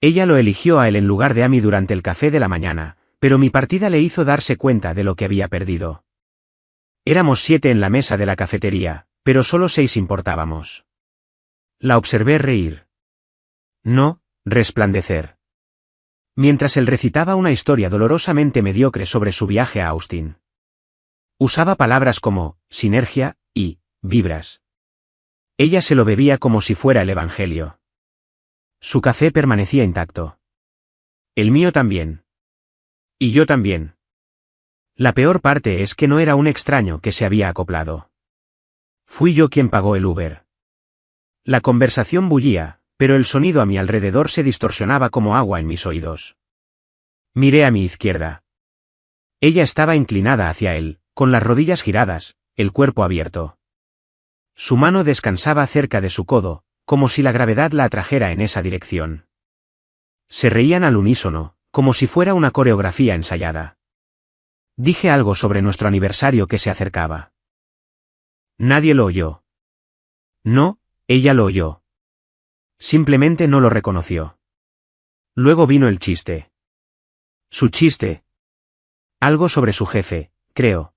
Ella lo eligió a él en lugar de a mí durante el café de la mañana, pero mi partida le hizo darse cuenta de lo que había perdido. Éramos 7 en la mesa de la cafetería, pero solo 6 importábamos. La observé reír. No, resplandecer. Mientras él recitaba una historia dolorosamente mediocre sobre su viaje a Austin. Usaba palabras como sinergia y vibras. Ella se lo bebía como si fuera el Evangelio. Su café permanecía intacto. El mío también. Y yo también. La peor parte es que no era un extraño que se había acoplado. Fui yo quien pagó el Uber. La conversación bullía, pero el sonido a mi alrededor se distorsionaba como agua en mis oídos. Miré a mi izquierda. Ella estaba inclinada hacia él, con las rodillas giradas, el cuerpo abierto. Su mano descansaba cerca de su codo, como si la gravedad la atrajera en esa dirección. Se reían al unísono, como si fuera una coreografía ensayada. Dije algo sobre nuestro aniversario que se acercaba. Nadie lo oyó. No, ella lo oyó. Simplemente no lo reconoció. Luego vino el chiste. Su chiste. Algo sobre su jefe, creo.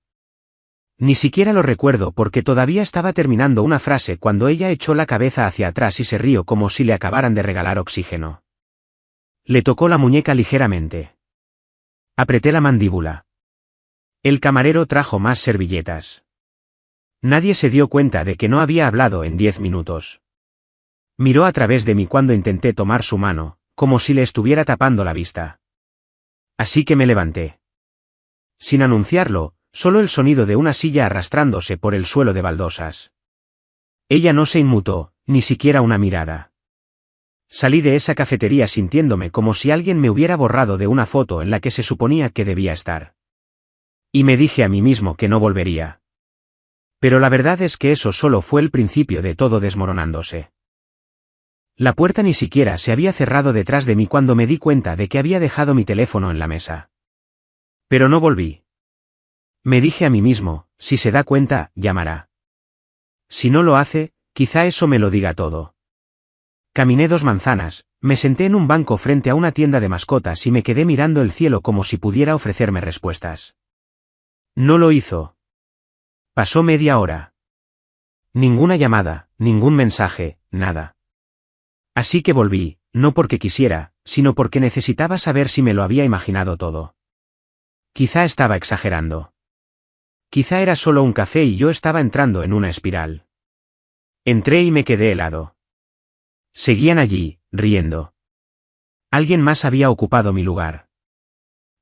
Ni siquiera lo recuerdo porque todavía estaba terminando una frase cuando ella echó la cabeza hacia atrás y se rió como si le acabaran de regalar oxígeno. Le tocó la muñeca ligeramente. Apreté la mandíbula. El camarero trajo más servilletas. Nadie se dio cuenta de que no había hablado en 10 minutos. Miró a través de mí cuando intenté tomar su mano, como si le estuviera tapando la vista. Así que me levanté. Sin anunciarlo, solo el sonido de una silla arrastrándose por el suelo de baldosas. Ella no se inmutó, ni siquiera una mirada. Salí de esa cafetería sintiéndome como si alguien me hubiera borrado de una foto en la que se suponía que debía estar. Y me dije a mí mismo que no volvería. Pero la verdad es que eso solo fue el principio de todo desmoronándose. La puerta ni siquiera se había cerrado detrás de mí cuando me di cuenta de que había dejado mi teléfono en la mesa. Pero no volví. Me dije a mí mismo, si se da cuenta, llamará. Si no lo hace, quizá eso me lo diga todo. Caminé 2 manzanas, me senté en un banco frente a una tienda de mascotas y me quedé mirando el cielo como si pudiera ofrecerme respuestas. No lo hizo. Pasó media hora. Ninguna llamada, ningún mensaje, nada. Así que volví, no porque quisiera, sino porque necesitaba saber si me lo había imaginado todo. Quizá estaba exagerando. Quizá era solo un café y yo estaba entrando en una espiral. Entré y me quedé helado. Seguían allí, riendo. Alguien más había ocupado mi lugar.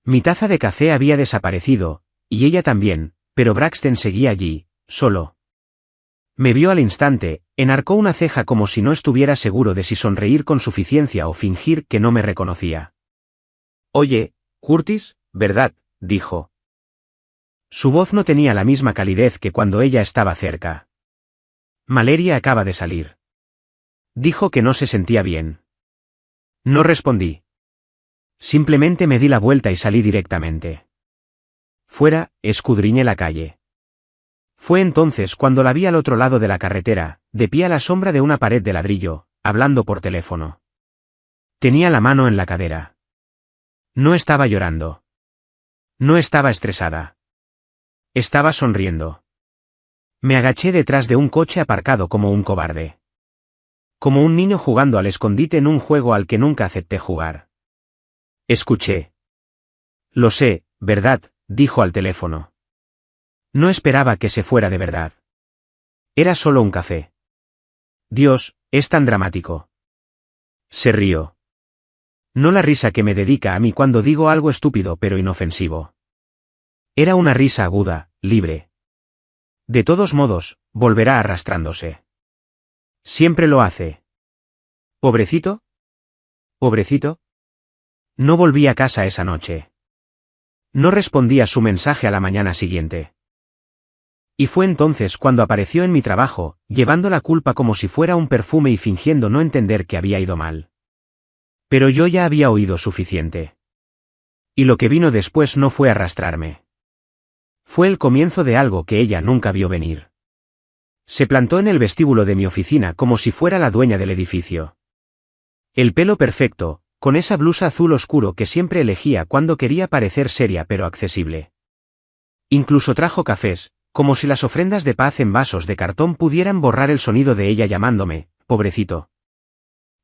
Mi taza de café había desaparecido, y ella también, pero Braxton seguía allí, solo. Me vio al instante, enarcó una ceja como si no estuviera seguro de si sonreír con suficiencia o fingir que no me reconocía. «Oye, Curtis, ¿verdad?», dijo. Su voz no tenía la misma calidez que cuando ella estaba cerca. «Valeria acaba de salir». Dijo que no se sentía bien. No respondí. Simplemente me di la vuelta y salí directamente. Fuera, escudriñé la calle. Fue entonces cuando la vi al otro lado de la carretera, de pie a la sombra de una pared de ladrillo, hablando por teléfono. Tenía la mano en la cadera. No estaba llorando. No estaba estresada. Estaba sonriendo. Me agaché detrás de un coche aparcado como un cobarde. Como un niño jugando al escondite en un juego al que nunca acepté jugar. Escuché. «Lo sé, ¿verdad?», dijo al teléfono. No esperaba que se fuera de verdad. Era solo un café. Dios, es tan dramático. Se rió. No la risa que me dedica a mí cuando digo algo estúpido pero inofensivo. Era una risa aguda, libre. De todos modos, volverá arrastrándose. Siempre lo hace. ¿Pobrecito? ¿Pobrecito? No volví a casa esa noche. No respondí a su mensaje a la mañana siguiente. Y fue entonces cuando apareció en mi trabajo, llevando la culpa como si fuera un perfume y fingiendo no entender que había ido mal. Pero yo ya había oído suficiente. Y lo que vino después no fue arrastrarme. Fue el comienzo de algo que ella nunca vio venir. Se plantó en el vestíbulo de mi oficina como si fuera la dueña del edificio. El pelo perfecto, con esa blusa azul oscuro que siempre elegía cuando quería parecer seria pero accesible. Incluso trajo cafés, como si las ofrendas de paz en vasos de cartón pudieran borrar el sonido de ella llamándome, pobrecito.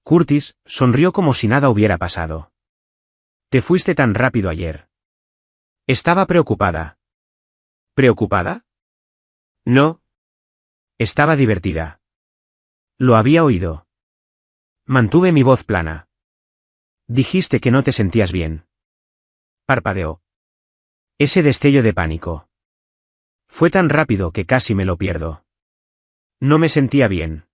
Curtis sonrió como si nada hubiera pasado. «Te fuiste tan rápido ayer». Estaba preocupada. ¿Preocupada? No. Estaba divertida. Lo había oído. Mantuve mi voz plana. Dijiste que no te sentías bien. Parpadeó. Ese destello de pánico. Fue tan rápido que casi me lo pierdo. No me sentía bien.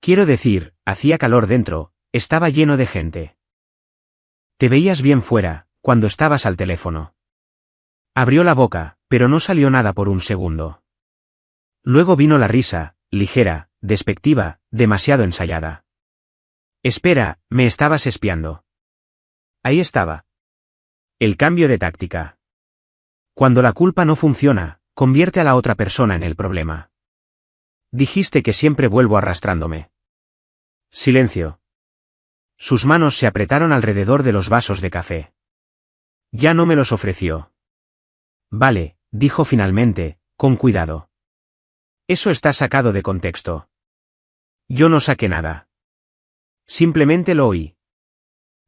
Quiero decir, hacía calor dentro, estaba lleno de gente. Te veías bien fuera, cuando estabas al teléfono. Abrió la boca, pero no salió nada por un segundo. Luego vino la risa, ligera, despectiva, demasiado ensayada. Espera, me estabas espiando. Ahí estaba. El cambio de táctica. Cuando la culpa no funciona, convierte a la otra persona en el problema. Dijiste que siempre vuelvo arrastrándome. Silencio. Sus manos se apretaron alrededor de los vasos de café. Ya no me los ofreció. Vale, dijo finalmente, con cuidado. Eso está sacado de contexto. Yo no saqué nada. Simplemente lo oí.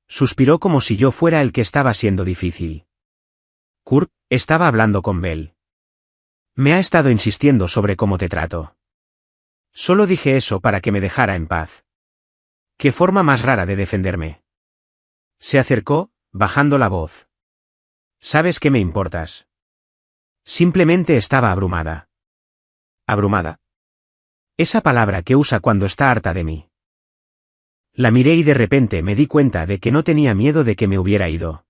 Suspiró como si yo fuera el que estaba siendo difícil. Kurt, estaba hablando con Bell. Me ha estado insistiendo sobre cómo te trato. Solo dije eso para que me dejara en paz. ¿Qué forma más rara de defenderme? Se acercó, bajando la voz. ¿Sabes qué me importas? Simplemente estaba abrumada. ¿Abrumada? Esa palabra que usa cuando está harta de mí. La miré y de repente me di cuenta de que no tenía miedo de que me hubiera ido.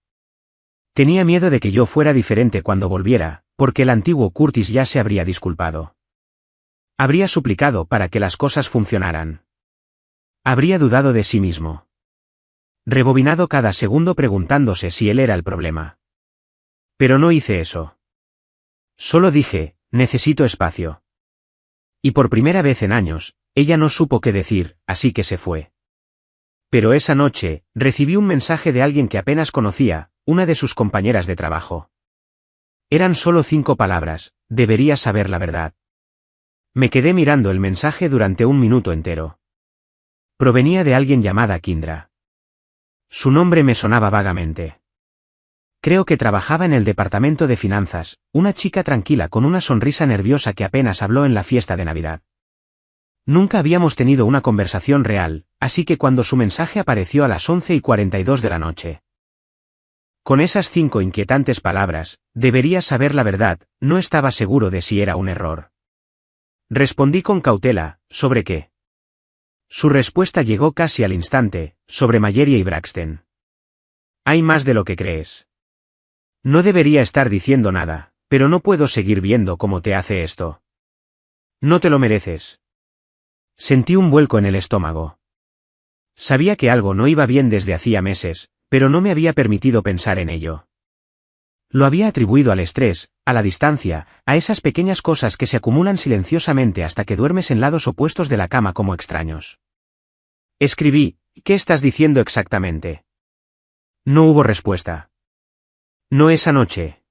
Tenía miedo de que yo fuera diferente cuando volviera, porque el antiguo Curtis ya se habría disculpado. Habría suplicado para que las cosas funcionaran. Habría dudado de sí mismo. Rebobinado cada segundo preguntándose si él era el problema. Pero no hice eso. Solo dije, necesito espacio. Y por primera vez en años, ella no supo qué decir, así que se fue. Pero esa noche, recibí un mensaje de alguien que apenas conocía, una de sus compañeras de trabajo. Eran solo 5 palabras, deberías saber la verdad. Me quedé mirando el mensaje durante un minuto entero. Provenía de alguien llamada Kindra. Su nombre me sonaba vagamente. Creo que trabajaba en el departamento de finanzas, una chica tranquila con una sonrisa nerviosa que apenas habló en la fiesta de Navidad. Nunca habíamos tenido una conversación real, así que cuando su mensaje apareció a las 11:42 de la noche. Con esas 5 inquietantes palabras, deberías saber la verdad, no estaba seguro de si era un error. Respondí con cautela, ¿sobre qué? Su respuesta llegó casi al instante, sobre Mallory y Braxton. Hay más de lo que crees. No debería estar diciendo nada, pero no puedo seguir viendo cómo te hace esto. No te lo mereces. Sentí un vuelco en el estómago. Sabía que algo no iba bien desde hacía meses, pero no me había permitido pensar en ello. Lo había atribuido al estrés, a la distancia, a esas pequeñas cosas que se acumulan silenciosamente hasta que duermes en lados opuestos de la cama como extraños. Escribí, ¿qué estás diciendo exactamente? No hubo respuesta. No esa noche.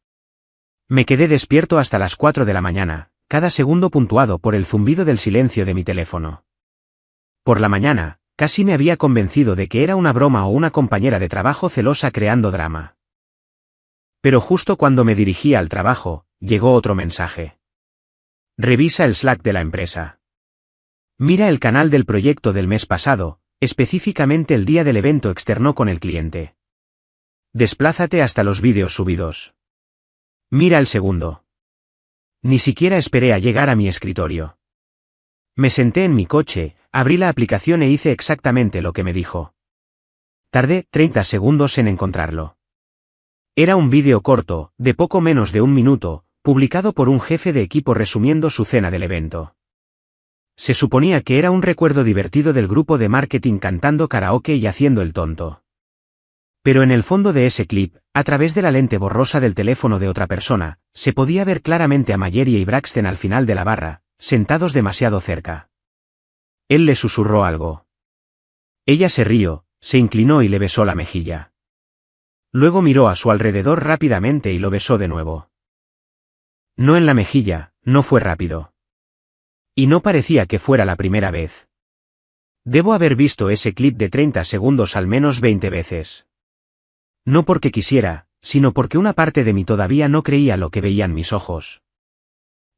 Me quedé despierto hasta las 4 de la mañana, cada segundo puntuado por el zumbido del silencio de mi teléfono. Por la mañana, casi me había convencido de que era una broma o una compañera de trabajo celosa creando drama. Pero justo cuando me dirigía al trabajo, llegó otro mensaje. Revisa el Slack de la empresa. Mira el canal del proyecto del mes pasado, específicamente el día del evento externo con el cliente. Desplázate hasta los vídeos subidos. Mira el segundo. Ni siquiera esperé a llegar a mi escritorio. Me senté en mi coche, abrí la aplicación e hice exactamente lo que me dijo. Tardé 30 segundos en encontrarlo. Era un vídeo corto, de poco menos de 1 minuto, publicado por un jefe de equipo resumiendo su cena del evento. Se suponía que era un recuerdo divertido del grupo de marketing cantando karaoke y haciendo el tonto. Pero en el fondo de ese clip, a través de la lente borrosa del teléfono de otra persona, se podía ver claramente a Mallory y Braxton al final de la barra, sentados demasiado cerca. Él le susurró algo. Ella se rió, Se inclinó y le besó la mejilla. Luego miró a su alrededor rápidamente y lo besó de nuevo. No en la mejilla, no fue rápido. Y no parecía que fuera la primera vez. Debo haber visto ese clip de 30 segundos al menos 20 veces. No porque quisiera, sino porque una parte de mí todavía no creía lo que veían mis ojos.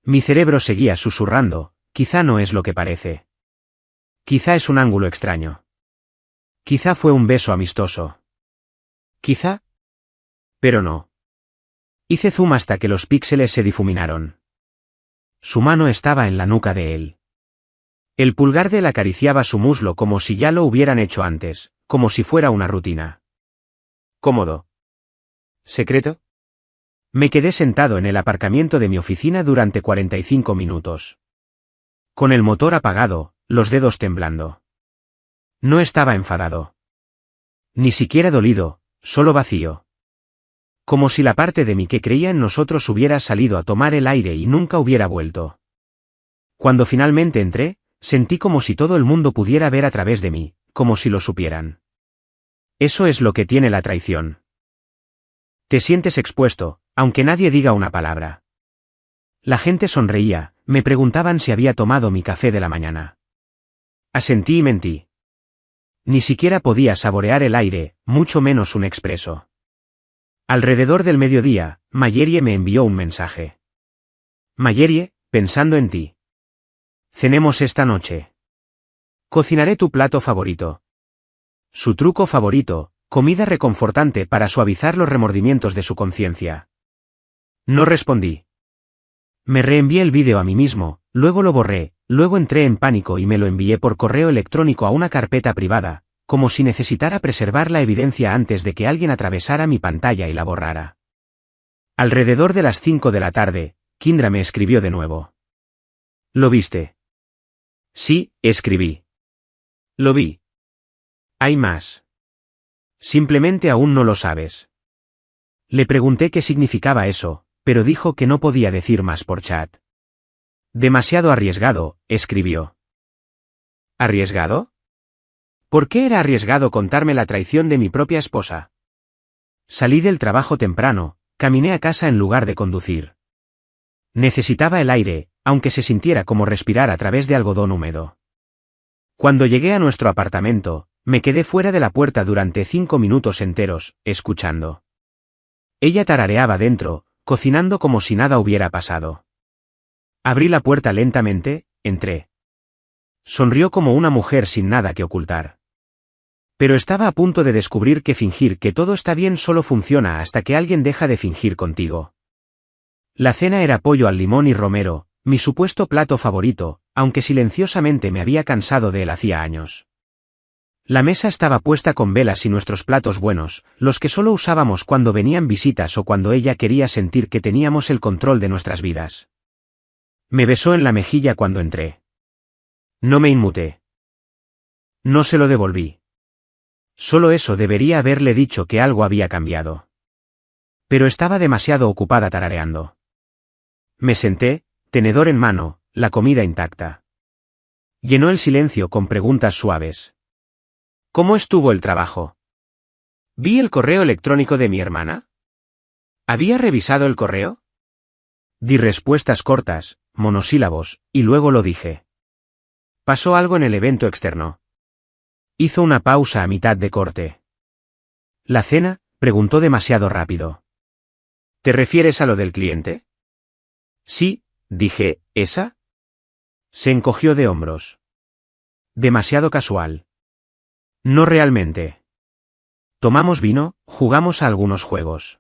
Mi cerebro seguía susurrando, quizá no es lo que parece. Quizá es un ángulo extraño. Quizá fue un beso amistoso. Quizá. Pero no. Hice zoom hasta que los píxeles se difuminaron. Su mano estaba en la nuca de él. El pulgar de él acariciaba su muslo como si ya lo hubieran hecho antes, como si fuera una rutina. Cómodo. ¿Secreto? Me quedé sentado en el aparcamiento de mi oficina durante 45 minutos. Con el motor apagado, los dedos temblando. No estaba enfadado. Ni siquiera dolido, solo vacío. Como si la parte de mí que creía en nosotros hubiera salido a tomar el aire y nunca hubiera vuelto. Cuando finalmente entré, sentí como si todo el mundo pudiera ver a través de mí, como si lo supieran. Eso es lo que tiene la traición. Te sientes expuesto, aunque nadie diga una palabra. La gente sonreía, me preguntaban si había tomado mi café de la mañana. Asentí y mentí. Ni siquiera podía saborear el aire, mucho menos un expreso. Alrededor del mediodía, Mayerie me envió un mensaje. Mayerie, pensando en ti. Cenemos esta noche. Cocinaré tu plato favorito. Su truco favorito, comida reconfortante para suavizar los remordimientos de su conciencia. No respondí. Me reenvié el vídeo a mí mismo, luego lo borré, luego entré en pánico y me lo envié por correo electrónico a una carpeta privada, como si necesitara preservar la evidencia antes de que alguien atravesara mi pantalla y la borrara. Alrededor de las 5 de la tarde, Kindra me escribió de nuevo. ¿Lo viste? Sí, escribí. Lo vi. Hay más. Simplemente aún no lo sabes. Le pregunté qué significaba eso, pero dijo que no podía decir más por chat. Demasiado arriesgado, escribió. ¿Arriesgado? ¿Por qué era arriesgado contarme la traición de mi propia esposa? Salí del trabajo temprano, caminé a casa en lugar de conducir. Necesitaba el aire, aunque se sintiera como respirar a través de algodón húmedo. Cuando llegué a nuestro apartamento, me quedé fuera de la puerta durante 5 minutos enteros, escuchando. Ella tarareaba dentro, cocinando como si nada hubiera pasado. Abrí la puerta lentamente, entré. Sonrió como una mujer sin nada que ocultar. Pero estaba a punto de descubrir que fingir que todo está bien solo funciona hasta que alguien deja de fingir contigo. La cena era pollo al limón y romero, mi supuesto plato favorito, aunque silenciosamente me había cansado de él hacía años. La mesa estaba puesta con velas y nuestros platos buenos, los que solo usábamos cuando venían visitas o cuando ella quería sentir que teníamos el control de nuestras vidas. Me besó en la mejilla cuando entré. No me inmuté. No se lo devolví. Solo eso debería haberle dicho que algo había cambiado. Pero estaba demasiado ocupada tarareando. Me senté, tenedor en mano, la comida intacta. Llenó el silencio con preguntas suaves. ¿Cómo estuvo el trabajo? ¿Vi el correo electrónico de mi hermana? ¿Había revisado el correo? Di respuestas cortas, monosílabos, y luego lo dije. ¿Pasó algo en el evento externo? Hizo una pausa a mitad de corte. ¿La cena? Preguntó demasiado rápido. ¿Te refieres a lo del cliente? Sí, dije, ¿esa? Se encogió de hombros. Demasiado casual. No realmente. Tomamos vino, jugamos a algunos juegos.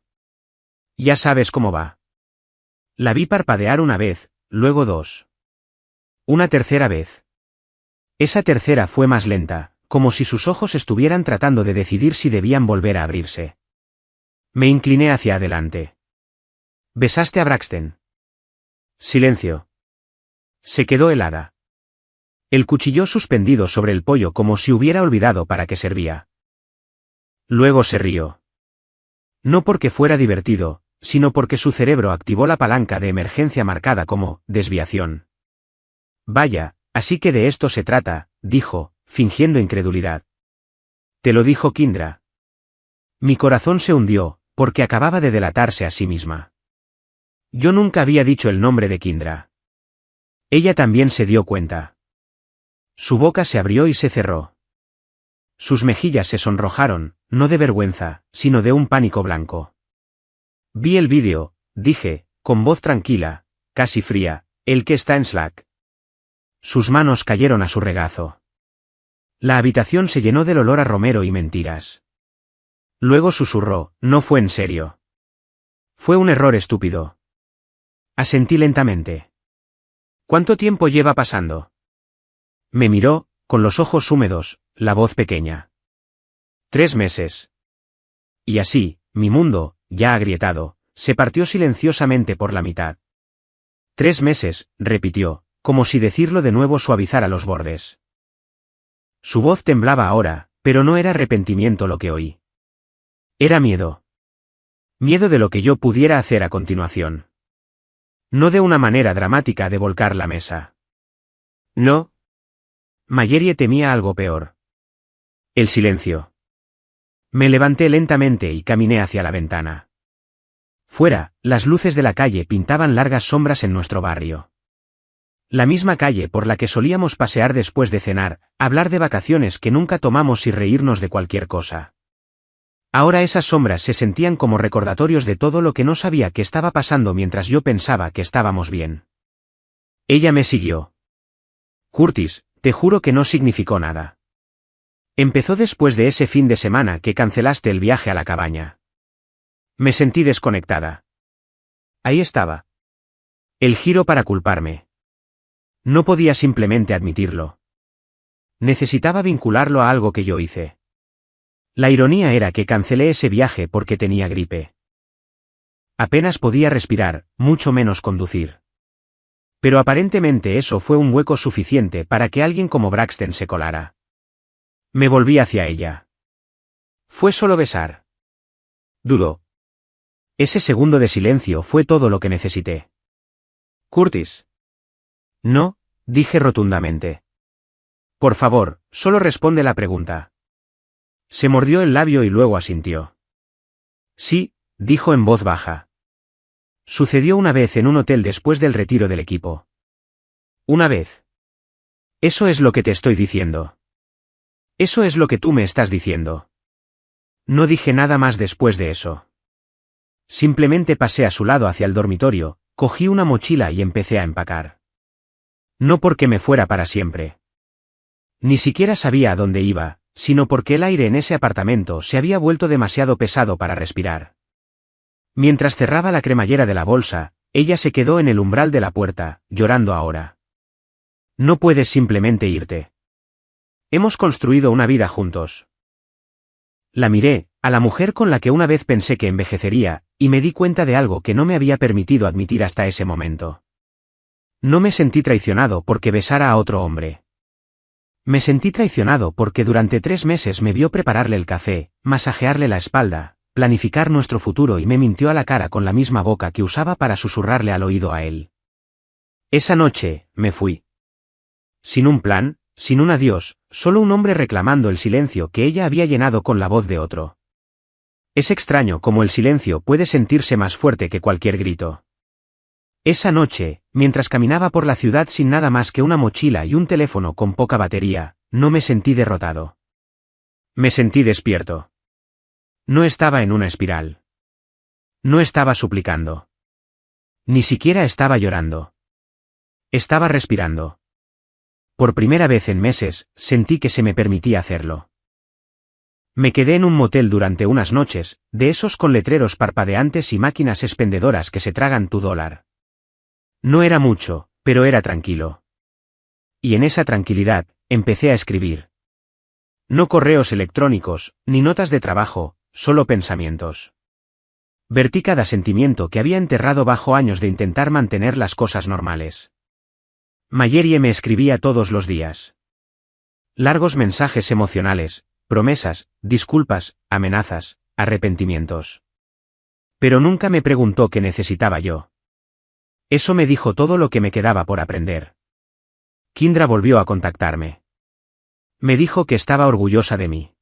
Ya sabes cómo va. La vi parpadear una vez, luego dos. Una tercera vez. Esa tercera fue más lenta, como si sus ojos estuvieran tratando de decidir si debían volver a abrirse. Me incliné hacia adelante. ¿Besaste a Braxton? Silencio. Se quedó helada. El cuchillo suspendido sobre el pollo como si hubiera olvidado para qué servía. Luego se rió. No porque fuera divertido, sino porque su cerebro activó la palanca de emergencia marcada como desviación. Vaya, así que de esto se trata, dijo, fingiendo incredulidad. Te lo dijo Kindra. Mi corazón se hundió, porque acababa de delatarse a sí misma. Yo nunca había dicho el nombre de Kindra. Ella también se dio cuenta. Su boca se abrió y se cerró. Sus mejillas se sonrojaron, no de vergüenza, sino de un pánico blanco. Vi el vídeo, dije, con voz tranquila, casi fría, el que está en Slack. Sus manos cayeron a su regazo. La habitación se llenó del olor a romero y mentiras. Luego susurró, no fue en serio. Fue un error estúpido. Asentí lentamente. ¿Cuánto tiempo lleva pasando? Me miró, con los ojos húmedos, la voz pequeña. 3 meses. Y así, mi mundo, ya agrietado, se partió silenciosamente por la mitad. 3 meses, repitió, como si decirlo de nuevo suavizara los bordes. Su voz temblaba ahora, pero no era arrepentimiento lo que oí. Era miedo. Miedo de lo que yo pudiera hacer a continuación. No de una manera dramática de volcar la mesa. No. Mayerie temía algo peor. El silencio. Me levanté lentamente y caminé hacia la ventana. Fuera, las luces de la calle pintaban largas sombras en nuestro barrio. La misma calle por la que solíamos pasear después de cenar, hablar de vacaciones que nunca tomamos y reírnos de cualquier cosa. Ahora esas sombras se sentían como recordatorios de todo lo que no sabía que estaba pasando mientras yo pensaba que estábamos bien. Ella me siguió. Curtis, te juro que no significó nada. Empezó después de ese fin de semana que cancelaste el viaje a la cabaña. Me sentí desconectada. Ahí estaba. El giro para culparme. No podía simplemente admitirlo. Necesitaba vincularlo a algo que yo hice. La ironía era que cancelé ese viaje porque tenía gripe. Apenas podía respirar, mucho menos conducir. Pero aparentemente eso fue un hueco suficiente para que alguien como Braxton se colara. Me volví hacia ella. Fue solo besar. Dudó. Ese segundo de silencio fue todo lo que necesité. Curtis. No, dije rotundamente. Por favor, solo responde la pregunta. Se mordió el labio y luego asintió. Sí, dijo en voz baja. Sucedió una vez en un hotel después del retiro del equipo. Una vez. Eso es lo que te estoy diciendo. Eso es lo que tú me estás diciendo. No dije nada más después de eso. Simplemente pasé a su lado hacia el dormitorio, cogí una mochila y empecé a empacar. No porque me fuera para siempre. Ni siquiera sabía a dónde iba, sino porque el aire en ese apartamento se había vuelto demasiado pesado para respirar. Mientras cerraba la cremallera de la bolsa, ella se quedó en el umbral de la puerta, llorando ahora. No puedes simplemente irte. Hemos construido una vida juntos. La miré, a la mujer con la que una vez pensé que envejecería, y me di cuenta de algo que no me había permitido admitir hasta ese momento. No me sentí traicionado porque besara a otro hombre. Me sentí traicionado porque durante 3 meses me vio prepararle el café, masajearle la espalda, planificar nuestro futuro y me mintió a la cara con la misma boca que usaba para susurrarle al oído a él. Esa noche, me fui. Sin un plan, sin un adiós, solo un hombre reclamando el silencio que ella había llenado con la voz de otro. Es extraño cómo el silencio puede sentirse más fuerte que cualquier grito. Esa noche, mientras caminaba por la ciudad sin nada más que una mochila y un teléfono con poca batería, no me sentí derrotado. Me sentí despierto. No estaba en una espiral. No estaba suplicando. Ni siquiera estaba llorando. Estaba respirando. Por primera vez en meses, sentí que se me permitía hacerlo. Me quedé en un motel durante unas noches, de esos con letreros parpadeantes y máquinas expendedoras que se tragan tu dólar. No era mucho, pero era tranquilo. Y en esa tranquilidad, empecé a escribir. No correos electrónicos, ni notas de trabajo, solo pensamientos. Vertí cada sentimiento que había enterrado bajo años de intentar mantener las cosas normales. Mayerie me escribía todos los días. Largos mensajes emocionales, promesas, disculpas, amenazas, arrepentimientos. Pero nunca me preguntó qué necesitaba yo. Eso me dijo todo lo que me quedaba por aprender. Kindra volvió a contactarme. Me dijo que estaba orgullosa de mí.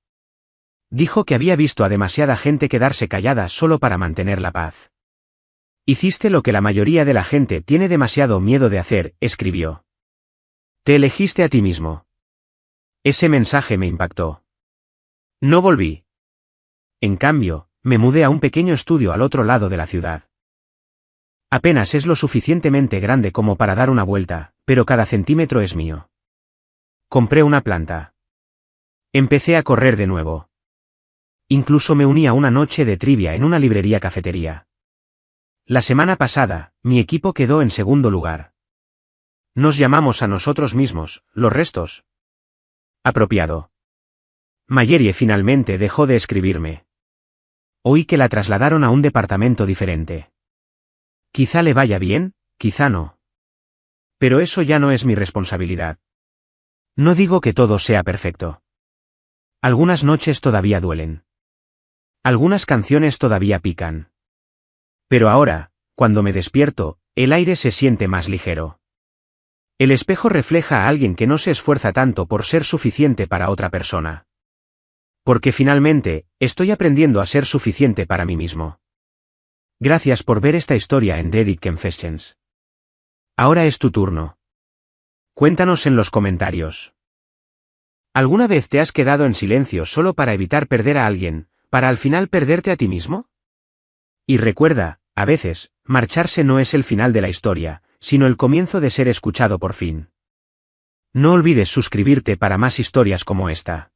Dijo que había visto a demasiada gente quedarse callada solo para mantener la paz. Hiciste lo que la mayoría de la gente tiene demasiado miedo de hacer, escribió. Te elegiste a ti mismo. Ese mensaje me impactó. No volví. En cambio, me mudé a un pequeño estudio al otro lado de la ciudad. Apenas es lo suficientemente grande como para dar una vuelta, pero cada centímetro es mío. Compré una planta. Empecé a correr de nuevo. Incluso me uní a una noche de trivia en una librería cafetería. La semana pasada, mi equipo quedó en segundo lugar. Nos llamamos a nosotros mismos, los restos. Apropiado. Mayerie finalmente dejó de escribirme. Oí que la trasladaron a un departamento diferente. Quizá le vaya bien, quizá no. Pero eso ya no es mi responsabilidad. No digo que todo sea perfecto. Algunas noches todavía duelen. Algunas canciones todavía pican. Pero ahora, cuando me despierto, el aire se siente más ligero. El espejo refleja a alguien que no se esfuerza tanto por ser suficiente para otra persona. Porque finalmente, estoy aprendiendo a ser suficiente para mí mismo. Gracias por ver esta historia en Reddit Confessions. Ahora es tu turno. Cuéntanos en los comentarios. ¿Alguna vez te has quedado en silencio solo para evitar perder a alguien, para al final perderte a ti mismo? Y recuerda, a veces, marcharse no es el final de la historia, sino el comienzo de ser escuchado por fin. No olvides suscribirte para más historias como esta.